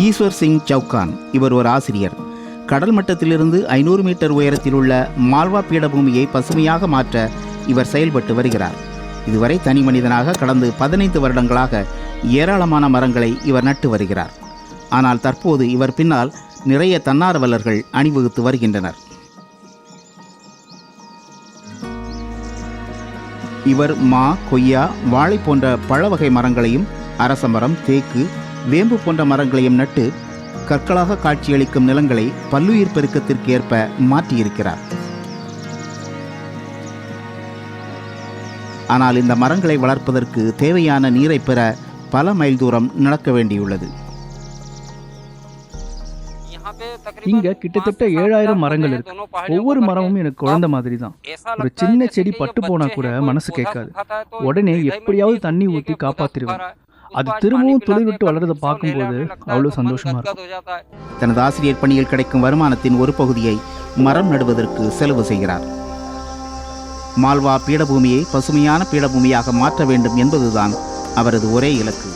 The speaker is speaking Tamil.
ஈஸ்வர் சிங் சவுகான் இவர் ஒரு ஆசிரியர். கடல் மட்டத்திலிருந்து 500 மீட்டர் உயரத்தில் உள்ள மால்வா பீடபூமியை பசுமையாக மாற்ற இவர் செயல்பட்டு வருகிறார். இதுவரை தனி மனிதனாக கடந்த 15 வருடங்களாக ஏராளமான மரங்களை இவர் நட்டு வருகிறார். ஆனால் தற்போது இவர் பின்னால் நிறைய தன்னார்வலர்கள் அணிவகுத்து வருகின்றனர். இவர் மா, கொய்யா, வாழை போன்ற பழ வகை மரங்களையும், அரச மரம், தேக்கு, வேம்பு போன்ற மரங்களையும் நட்டு கற்களாக காட்சியளிக்கும் நிலங்களை பல்லுயிர் பெருக்கத்திற்கு ஏற்ப மாற்றியிருக்கிறார். ஆனால் இந்த மரங்களை வளர்ப்பதற்கு தேவையான நீரை பெற பல மைல் தூரம் நடக்க வேண்டியுள்ளது. இங்க கிட்டத்தட்ட 7000 மரங்கள் இருக்கு. ஒவ்வொரு மரமும் எனக்கு குழந்தை மாதிரி தான். ஒரு சின்ன செடி பட்டு போனா கூட மனசு கேட்காது. உடனே எப்படியாவது தண்ணி ஊற்றி காப்பாத்திடுவேன். அது திரும்பவும் துளிர் விட்டு வளர்றதை பார்க்கும்போது அவ்வளவு சந்தோஷமா இருக்கும். தனது ஆசிரியர் பணியில் கிடைக்கும் வருமானத்தின் ஒரு பகுதியை மரம் நடுவதற்கு செலவு செய்கிறார். மால்வா பீடபூமியை பசுமையான பீடபூமியாக மாற்ற வேண்டும் என்பதுதான் அவரது ஒரே இலக்கு.